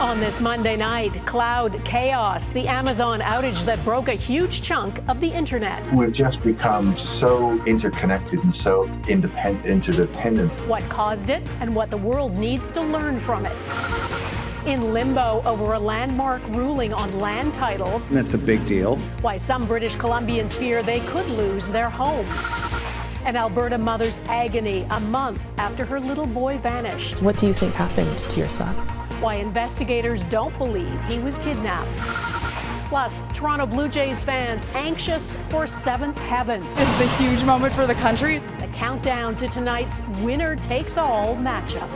On this Monday night, cloud chaos, the Amazon outage that broke a huge chunk of the internet. We've just become so interconnected and so interdependent. What caused it and what the world needs to learn from it. In limbo over a landmark ruling on land titles. That's a big deal. Why some British Columbians fear they could lose their homes. An Alberta mother's agony a month after her little boy vanished. What do you think happened to your son? Why investigators don't believe he was kidnapped. Plus, Toronto Blue Jays fans anxious for seventh heaven. This is a huge moment for the country. The countdown to tonight's winner-takes-all matchup.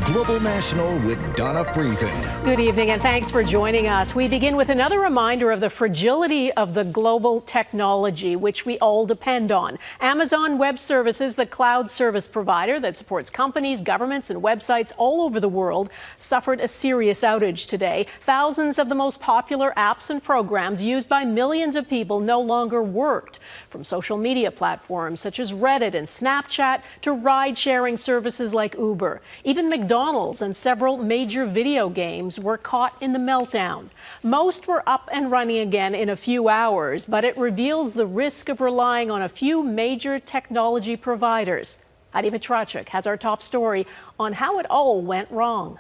Global National with Donna Friesen. Good evening and thanks for joining us. We begin with another reminder of the fragility of the global technology which we all depend on. Amazon Web Services, the cloud service provider that supports companies, governments and websites all over the world, suffered a serious outage today. Thousands of the most popular apps and programs used by millions of people no longer worked. From social media platforms such as Reddit and Snapchat to ride-sharing services like Uber. Even McDonald's and several major video games were caught in the meltdown. Most were up and running again in a few hours, but it reveals the risk of relying on a few major technology providers. Heather Yourex-West has our top story on how it all went wrong.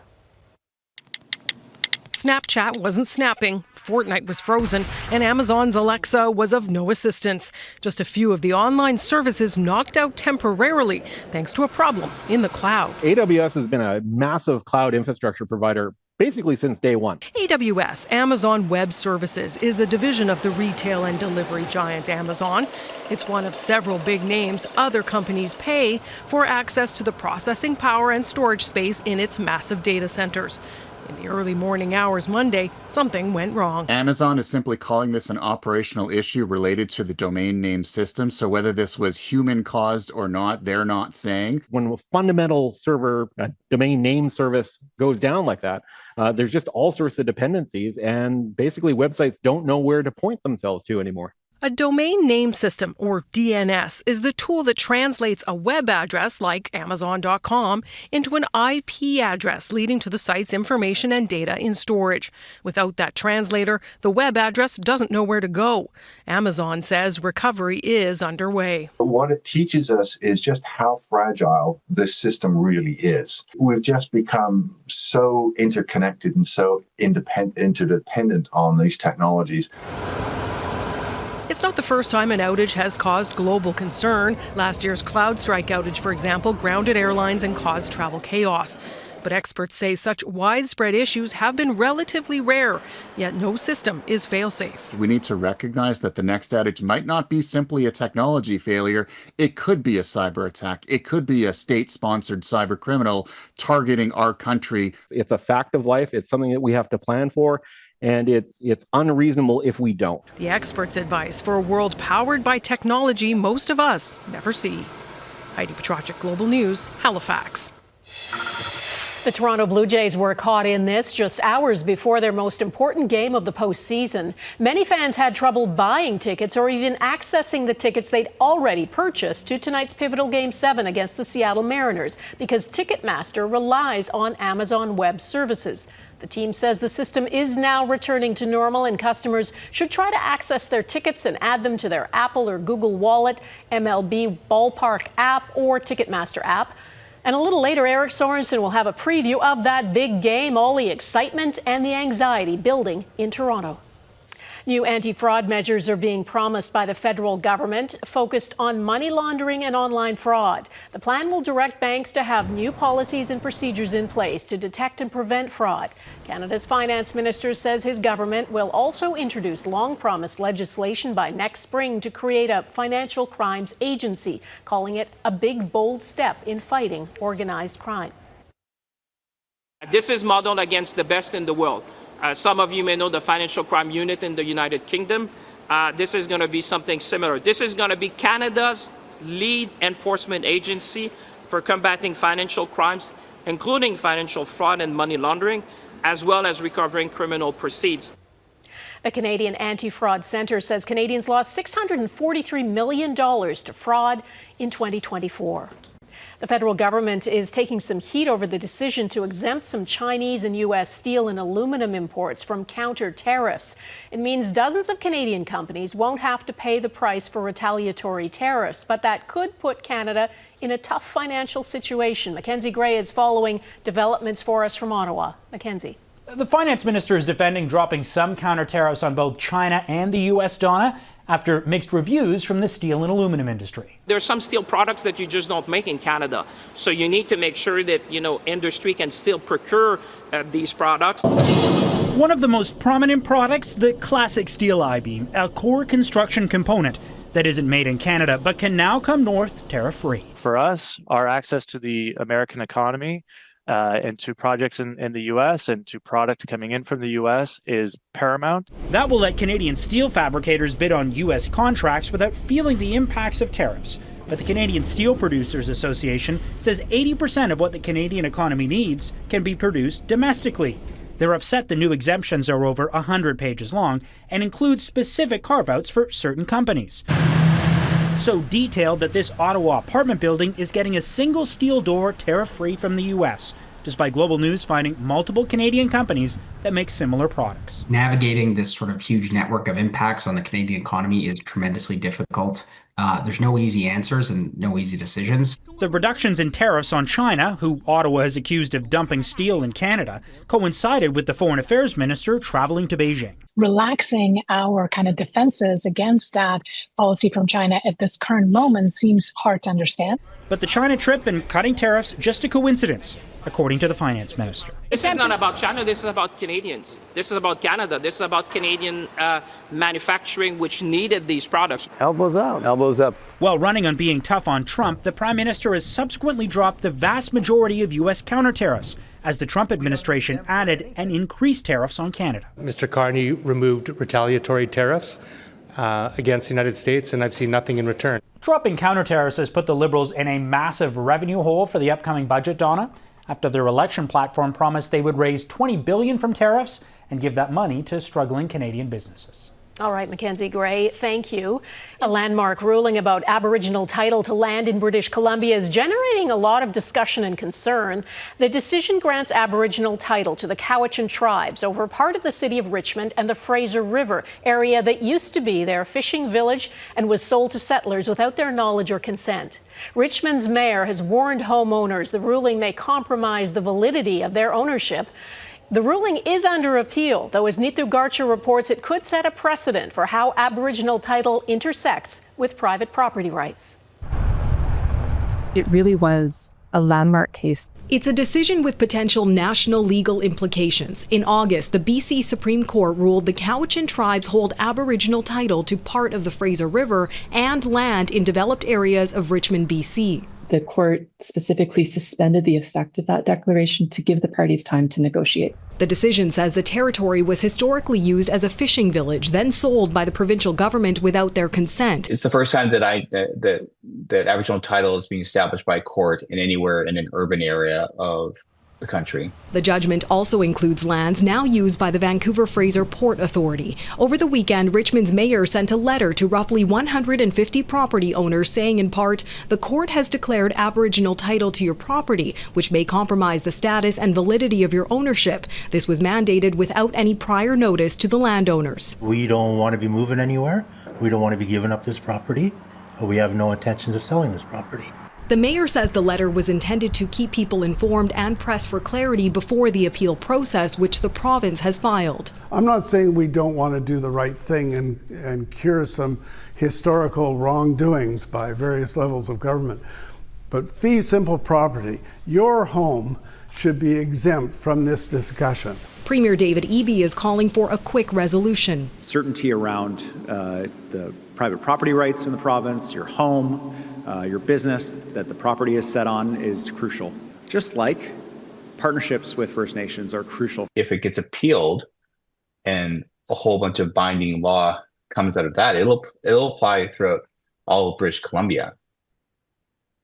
Snapchat wasn't snapping, Fortnite was frozen, and Amazon's Alexa was of no assistance. Just a few of the online services knocked out temporarily thanks to a problem in the cloud. AWS has been a massive cloud infrastructure provider basically since day one. AWS, Amazon Web Services, is a division of the retail and delivery giant Amazon. It's one of several big names other companies pay for access to the processing power and storage space in its massive data centers. In the early morning hours Monday, something went wrong. Amazon is simply calling this an operational issue related to the domain name system. So whether this was human caused or not, they're not saying. When a fundamental server, a domain name service goes down like that, there's just all sorts of dependencies, and basically websites don't know where to point themselves to anymore. A domain name system, or DNS, is the tool that translates a web address like Amazon.com into an IP address, leading to the site's information and data in storage. Without that translator, the web address doesn't know where to go. Amazon says recovery is underway. What it teaches us is just how fragile this system really is. We've just become so interconnected and so interdependent on these technologies. It's not the first time an outage has caused global concern. Last year's CrowdStrike outage, for example, grounded airlines and caused travel chaos. But experts say such widespread issues have been relatively rare, yet no system is fail-safe. We need to recognize that the next outage might not be simply a technology failure. It could be a cyber attack. It could be a state-sponsored cyber criminal targeting our country. It's a fact of life. It's something that we have to plan for. And it's unreasonable if we don't. The experts' advice for a world powered by technology most of us never see. Heather Yourex-West, Global News, Halifax. The Toronto Blue Jays were caught in this just hours before their most important game of the postseason. Many fans had trouble buying tickets or even accessing the tickets they'd already purchased to tonight's pivotal Game 7 against the Seattle Mariners because Ticketmaster relies on Amazon Web Services. The team says the system is now returning to normal and customers should try to access their tickets and add them to their Apple or Google Wallet, MLB Ballpark app, or Ticketmaster app. And a little later, Eric Sorensen will have a preview of that big game, all the excitement and the anxiety building in Toronto. New anti-fraud measures are being promised by the federal government, focused on money laundering and online fraud. The plan will direct banks to have new policies and procedures in place to detect and prevent fraud. Canada's finance minister says his government will also introduce long-promised legislation by next spring to create a financial crimes agency, calling it a big, bold step in fighting organized crime. This is modeled against the best in the world. Some of you may know the Financial Crime Unit in the United Kingdom. This is going to be something similar. This is going to be Canada's lead enforcement agency for combating financial crimes, including financial fraud and money laundering, as well as recovering criminal proceeds. The Canadian Anti-Fraud Centre says Canadians lost $643 million to fraud in 2024. The federal government is taking some heat over the decision to exempt some Chinese and U.S. steel and aluminum imports from counter-tariffs. It means dozens of Canadian companies won't have to pay the price for retaliatory tariffs, but that could put Canada in a tough financial situation. Mackenzie Gray is following developments for us from Ottawa. Mackenzie. The finance minister is defending dropping some counter-tariffs on both China and the U.S., Donna, after mixed reviews from the steel and aluminum industry. There are some steel products that you just don't make in Canada. So you need to make sure that, industry can still procure these products. One of the most prominent products, the classic steel I-beam, a core construction component that isn't made in Canada but can now come north tariff-free. For us, our access to the American economy and to projects in the U.S. and to products coming in from the U.S. is paramount. That will let Canadian steel fabricators bid on U.S. contracts without feeling the impacts of tariffs. But the Canadian Steel Producers Association says 80% of what the Canadian economy needs can be produced domestically. They're upset the new exemptions are over 100 pages long and include specific carve-outs for certain companies. So detailed that this Ottawa apartment building is getting a single steel door tariff-free from the U.S., despite Global News finding multiple Canadian companies that make similar products. Navigating this sort of huge network of impacts on the Canadian economy is tremendously difficult. There's no easy answers and no easy decisions. The reductions in tariffs on China, who Ottawa has accused of dumping steel in Canada, coincided with the Foreign Affairs Minister traveling to Beijing. Relaxing our kind of defenses against that policy from China at this current moment seems hard to understand. But the China trip and cutting tariffs just a coincidence, according to the finance minister. This is not about China, this is about Canadians. This is about Canada. This is about Canadian manufacturing, which needed these products. Elbows out. Elbows up. While running on being tough on Trump, the prime minister has subsequently dropped the vast majority of U.S. counter-tariffs, as the Trump administration added and increased tariffs on Canada. Mr. Carney removed retaliatory tariffs against the United States, and I've seen nothing in return. Dropping counter-tariffs has put the Liberals in a massive revenue hole for the upcoming budget, Donna, after their election platform promised they would raise $20 billion from tariffs and give that money to struggling Canadian businesses. All right, Mackenzie Gray, thank you. A landmark ruling about Aboriginal title to land in British Columbia is generating a lot of discussion and concern. The decision grants Aboriginal title to the Cowichan tribes over part of the city of Richmond and the Fraser River area that used to be their fishing village and was sold to settlers without their knowledge or consent. Richmond's mayor has warned homeowners the ruling may compromise the validity of their ownership. The ruling is under appeal, though as Neetu Garcha reports, it could set a precedent for how Aboriginal title intersects with private property rights. It really was a landmark case. It's a decision with potential national legal implications. In August, the BC Supreme Court ruled the Cowichan tribes hold Aboriginal title to part of the Fraser River and land in developed areas of Richmond, BC. The court specifically suspended the effect of that declaration to give the parties time to negotiate. The decision says the territory was historically used as a fishing village, then sold by the provincial government without their consent. It's the first time that Aboriginal title is being established by court in anywhere in an urban area of the country. The judgment also includes lands now used by the Vancouver Fraser Port Authority. Over the weekend, Richmond's mayor sent a letter to roughly 150 property owners saying in part, the court has declared Aboriginal title to your property, which may compromise the status and validity of your ownership. This was mandated without any prior notice to the landowners. We don't want to be moving anywhere. We don't want to be giving up this property. We have no intentions of selling this property. The mayor says the letter was intended to keep people informed and press for clarity before the appeal process, which the province has filed. I'm not saying we don't want to do the right thing and cure some historical wrongdoings by various levels of government, but fee simple property, your home, should be exempt from this discussion. Premier David Eby is calling for a quick resolution. Certainty around the private property rights in the province, your home, your business that the property is set on is crucial. Just like partnerships with First Nations are crucial. If it gets appealed and a whole bunch of binding law comes out of that, it'll apply throughout all of British Columbia.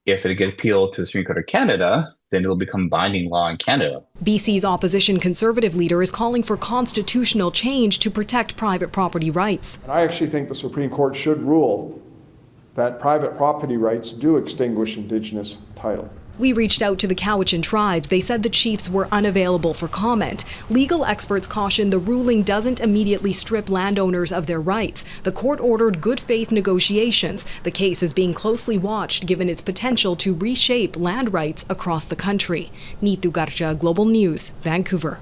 If it gets appealed to the Supreme Court of Canada, then it will become binding law in Canada. BC's opposition Conservative leader is calling for constitutional change to protect private property rights. I actually think the Supreme Court should rule that private property rights do extinguish Indigenous title. We reached out to the Cowichan tribes. They said the chiefs were unavailable for comment. Legal experts caution the ruling doesn't immediately strip landowners of their rights. The court ordered good faith negotiations. The case is being closely watched given its potential to reshape land rights across the country. Neetu Garcha, Global News, Vancouver.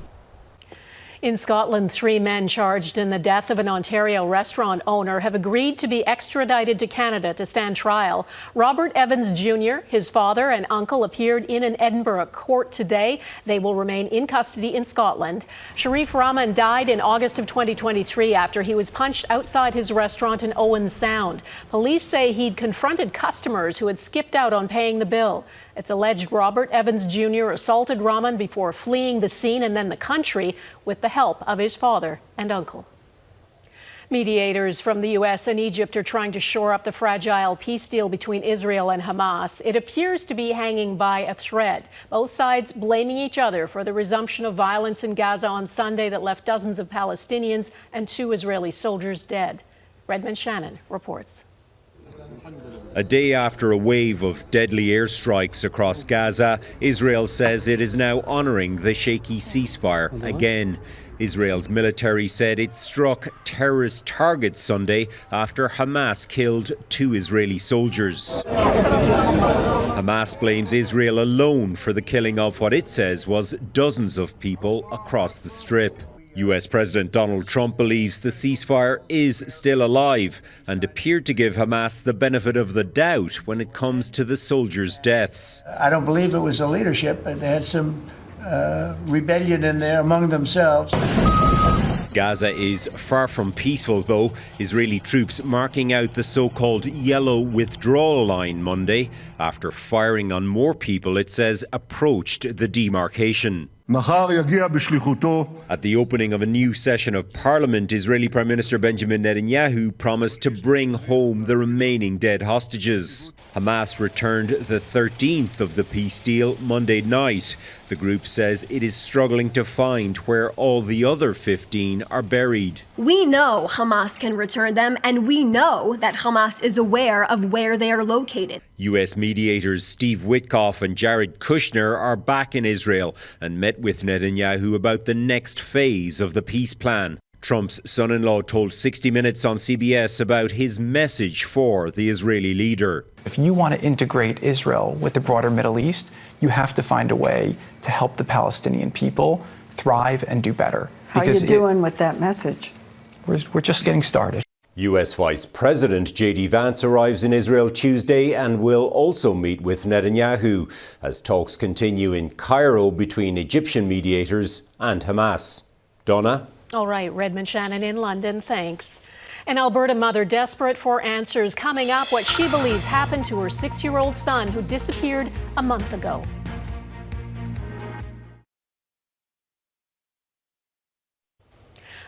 In Scotland, 3 men charged in the death of an Ontario restaurant owner have agreed to be extradited to Canada to stand trial. Robert Evans Jr., his father and uncle appeared in an Edinburgh court today. They will remain in custody in Scotland. Sharif Rahman died in August of 2023 after he was punched outside his restaurant in Owen Sound. Police say he'd confronted customers who had skipped out on paying the bill. It's alleged Robert Evans Jr. assaulted Rahman before fleeing the scene and then the country with the help of his father and uncle. Mediators from the U.S. and Egypt are trying to shore up the fragile peace deal between Israel and Hamas. It appears to be hanging by a thread, both sides blaming each other for the resumption of violence in Gaza on Sunday that left dozens of Palestinians and 2 Israeli soldiers dead. Redmond Shannon reports. A day after a wave of deadly airstrikes across Gaza, Israel says it is now honouring the shaky ceasefire again. Israel's military said it struck terrorist targets Sunday after Hamas killed 2 Israeli soldiers. Hamas blames Israel alone for the killing of what it says was dozens of people across the Strip. US President Donald Trump believes the ceasefire is still alive and appeared to give Hamas the benefit of the doubt when it comes to the soldiers' deaths. I don't believe it was the leadership, but they had some rebellion in there among themselves. Gaza is far from peaceful, though. Israeli troops marking out the so-called yellow withdrawal line Monday after firing on more people, it says, approached the demarcation. At the opening of a new session of Parliament, Israeli Prime Minister Benjamin Netanyahu promised to bring home the remaining dead hostages. Hamas returned the 13th of the peace deal Monday night. The group says it is struggling to find where all the other 15 are buried. We know Hamas can return them, and we know that Hamas is aware of where they are located. US mediators Steve Witkoff and Jared Kushner are back in Israel and met with Netanyahu about the next phase of the peace plan. Trump's son-in-law told 60 Minutes on CBS about his message for the Israeli leader. If you want to integrate Israel with the broader Middle East, you have to find a way to help the Palestinian people thrive and do better. How are you doing with that message? We're just getting started. US Vice President J.D. Vance arrives in Israel Tuesday and will also meet with Netanyahu as talks continue in Cairo between Egyptian mediators and Hamas. Donna? All right, Redmond Shannon in London, thanks. An Alberta mother desperate for answers. Coming up, what she believes happened to her 6-year-old son who disappeared a month ago.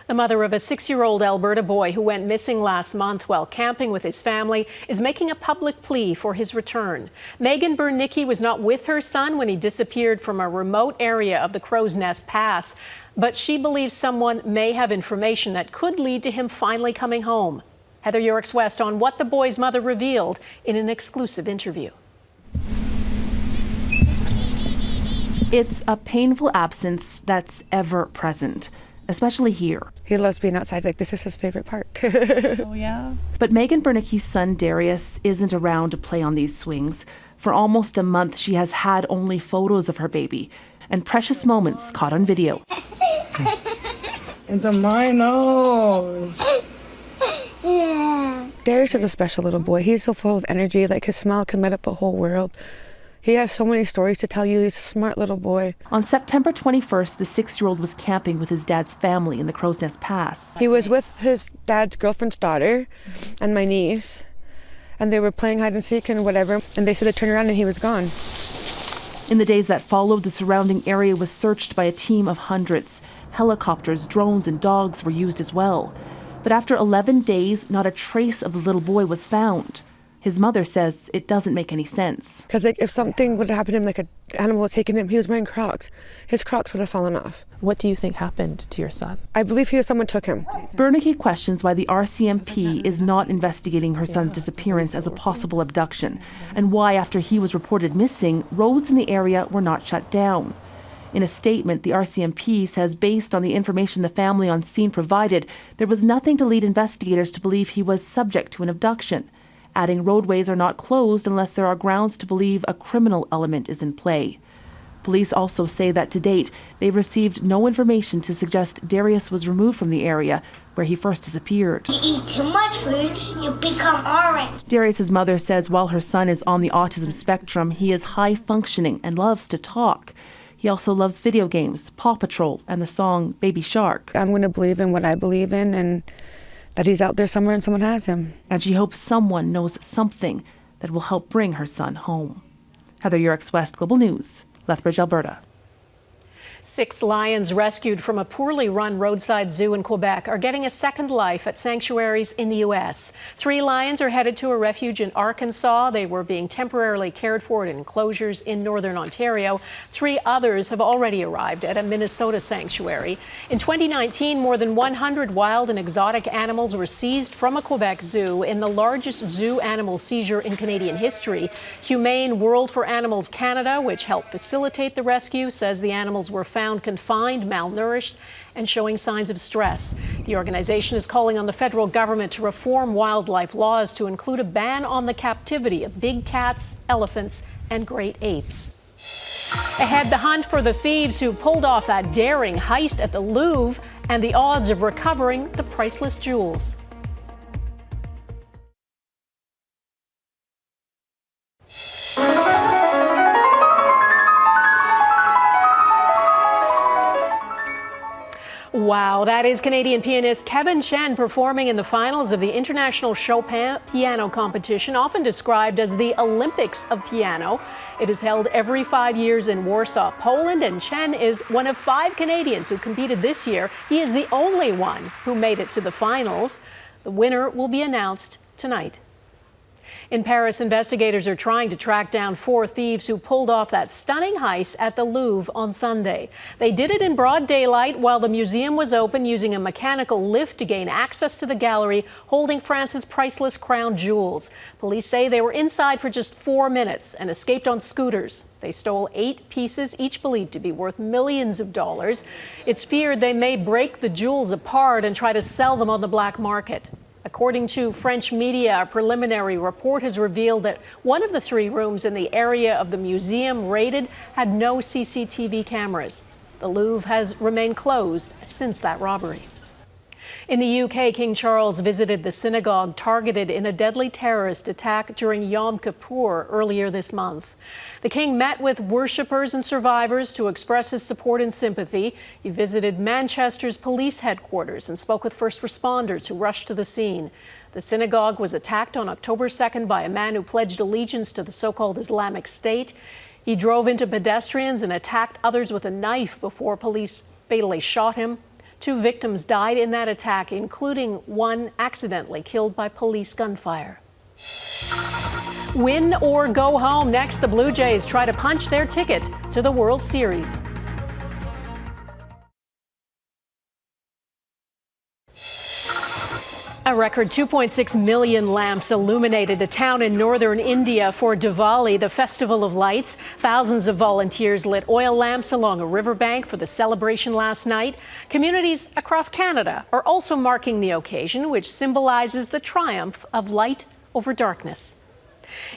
The mother of a 6-year-old Alberta boy who went missing last month while camping with his family is making a public plea for his return. Megan Bernicki was not with her son when he disappeared from a remote area of the Crowsnest Pass, but she believes someone may have information that could lead to him finally coming home. Heather Yourex-West on what the boy's mother revealed in an exclusive interview. It's a painful absence that's ever present, especially here. He loves being outside. Like, this is his favorite part. Oh, yeah? But Megan Bernicki's son, Darius, isn't around to play on these swings. For almost a month, she has had only photos of her baby and precious moments caught on video. Into my nose. Yeah. Darius is a special little boy. He's so full of energy. Like, his smile can light up a whole world. He has so many stories to tell you. He's a smart little boy. On September 21st, the 6-year-old was camping with his dad's family in the Crowsnest Pass. He was with his dad's girlfriend's daughter and my niece, and they were playing hide and seek and whatever, and they said to turn around and he was gone. In the days that followed, the surrounding area was searched by a team of hundreds. Helicopters, drones, and dogs were used as well. But after 11 days, not a trace of the little boy was found. His mother says it doesn't make any sense. Because if something would have happened to him, like an animal had taken him, he was wearing Crocs. His Crocs would have fallen off. What do you think happened to your son? I believe someone took him. Brodie questions why the RCMP is not investigating her son's disappearance as a possible abduction, and why, after he was reported missing, roads in the area were not shut down. In a statement, the RCMP says based on the information the family on scene provided, there was nothing to lead investigators to believe he was subject to an abduction, adding roadways are not closed unless there are grounds to believe a criminal element is in play. Police also say that to date, they've received no information to suggest Darius was removed from the area where he first disappeared. You eat too much food, you become orange. Darius's mother says while her son is on the autism spectrum, he is high functioning and loves to talk. He also loves video games, Paw Patrol, and the song Baby Shark. I'm going to believe in what I believe in and that he's out there somewhere and someone has him. And she hopes someone knows something that will help bring her son home. Heather Yourex-West, Global News, Lethbridge, Alberta. 6 lions rescued from a poorly run roadside zoo in Quebec are getting a second life at sanctuaries in the U.S. 3 lions are headed to a refuge in Arkansas. They were being temporarily cared for in enclosures in northern Ontario. 3 others have already arrived at a Minnesota sanctuary. In 2019, more than 100 wild and exotic animals were seized from a Quebec zoo in the largest zoo animal seizure in Canadian history. Humane World for Animals Canada, which helped facilitate the rescue, says the animals were found confined, malnourished, and showing signs of stress. The organization is calling on the federal government to reform wildlife laws to include a ban on the captivity of big cats, elephants, and great apes. Ahead, the hunt for the thieves who pulled off that daring heist at the Louvre and the odds of recovering the priceless jewels. Wow, that is Canadian pianist Kevin Chen performing in the finals of the International Chopin Piano Competition, often described as the Olympics of piano. It is held every 5 years in Warsaw, Poland, and Chen is one of 5 Canadians who competed this year. He is the only one who made it to the finals. The winner will be announced tonight. In Paris, investigators are trying to track down 4 thieves who pulled off that stunning heist at the Louvre on Sunday. They did it in broad daylight while the museum was open, using a mechanical lift to gain access to the gallery holding France's priceless crown jewels. Police say they were inside for just 4 minutes and escaped on scooters. They stole 8 pieces, each believed to be worth millions of dollars. It's feared they may break the jewels apart and try to sell them on the black market. According to French media, a preliminary report has revealed that one of the 3 rooms in the area of the museum raided had no CCTV cameras. The Louvre has remained closed since that robbery. In the UK, King Charles visited the synagogue targeted in a deadly terrorist attack during Yom Kippur earlier this month. The king met with worshippers and survivors to express his support and sympathy. He visited Manchester's police headquarters and spoke with first responders who rushed to the scene. The synagogue was attacked on October 2nd by a man who pledged allegiance to the so-called Islamic State. He drove into pedestrians and attacked others with a knife before police fatally shot him. 2 victims died in that attack, including one accidentally killed by police gunfire. Win or go home. Next, the Blue Jays try to punch their ticket to the World Series. A record 2.6 million lamps illuminated a town in northern India for Diwali, the festival of lights. Thousands of volunteers lit oil lamps along a riverbank for the celebration last night. Communities across Canada are also marking the occasion, which symbolizes the triumph of light over darkness.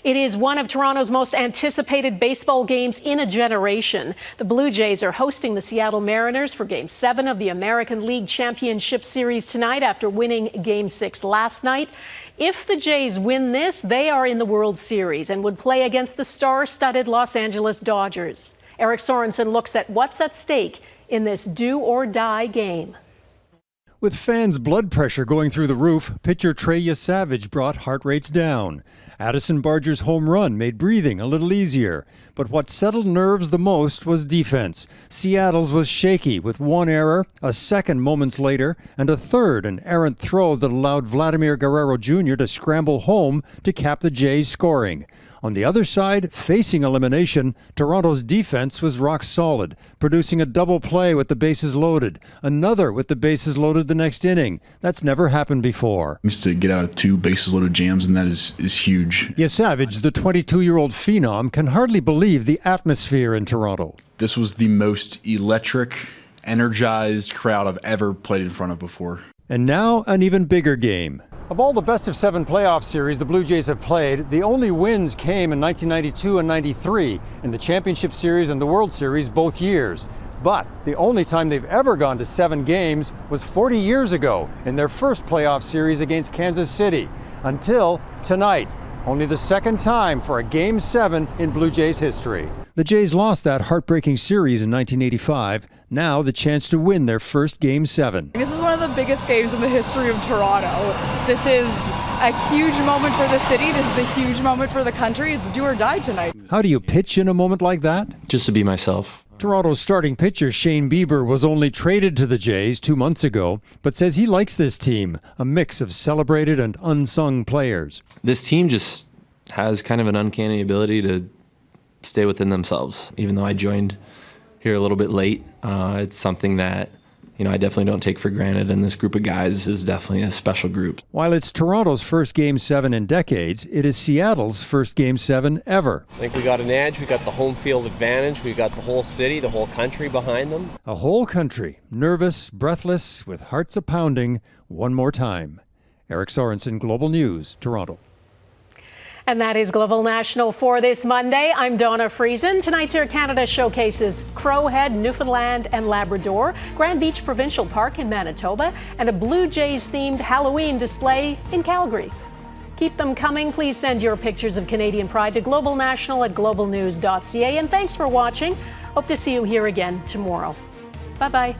It is one of Toronto's most anticipated baseball games in a generation. The Blue Jays are hosting the Seattle Mariners for Game 7 of the American League Championship Series tonight after winning Game 6 last night. If the Jays win this, they are in the World Series and would play against the star-studded Los Angeles Dodgers. Eric Sorensen looks at what's at stake in this do-or-die game. With fans' blood pressure going through the roof, pitcher Trey Yesavage brought heart rates down. Addison Barger's home run made breathing a little easier. But what settled nerves the most was defense. Seattle's was shaky with one error, a second moments later, and a third, an errant throw that allowed Vladimir Guerrero Jr. to scramble home to cap the Jays' scoring. On the other side, facing elimination, Toronto's defense was rock solid, producing a double play with the bases loaded, another with the bases loaded the next inning. That's never happened before. Just to get out of 2 bases loaded jams, and that is huge. Yesavage, the 22-year-old phenom, can hardly believe the atmosphere in Toronto. This was the most electric, energized crowd I've ever played in front of before. And now an even bigger game. Of all the best-of-7 playoff series the Blue Jays have played, the only wins came in 1992 and 93, in the Championship Series and the World Series both years. But the only time they've ever gone to 7 games was 40 years ago in their first playoff series against Kansas City. Until tonight, only the second time for a Game 7 in Blue Jays history. The Jays lost that heartbreaking series in 1985. Now the chance to win their first Game 7. This is one of the biggest games in the history of Toronto. This is a huge moment for the city. This is a huge moment for the country. It's do or die tonight. How do you pitch in a moment like that? Just to be myself. Toronto's starting pitcher Shane Bieber was only traded to the Jays 2 months ago, but says he likes this team, a mix of celebrated and unsung players. This team just has kind of an uncanny ability to stay within themselves. Even though I joined here a little bit late, it's something that I definitely don't take for granted, and this group of guys is definitely a special group. While it's Toronto's first Game 7 in decades, it is Seattle's first Game 7 ever. I think we got an edge. We got the home field advantage. We got the whole city, the whole country behind them. A whole country, nervous, breathless, with hearts a-pounding, one more time. Eric Sorensen, Global News, Toronto. And that is Global National for this Monday. I'm Donna Friesen. Tonight's Air Canada showcases Crowhead, Newfoundland and Labrador, Grand Beach Provincial Park in Manitoba, and a Blue Jays-themed Halloween display in Calgary. Keep them coming. Please send your pictures of Canadian pride to globalnational@globalnews.ca. And thanks for watching. Hope to see you here again tomorrow. Bye-bye.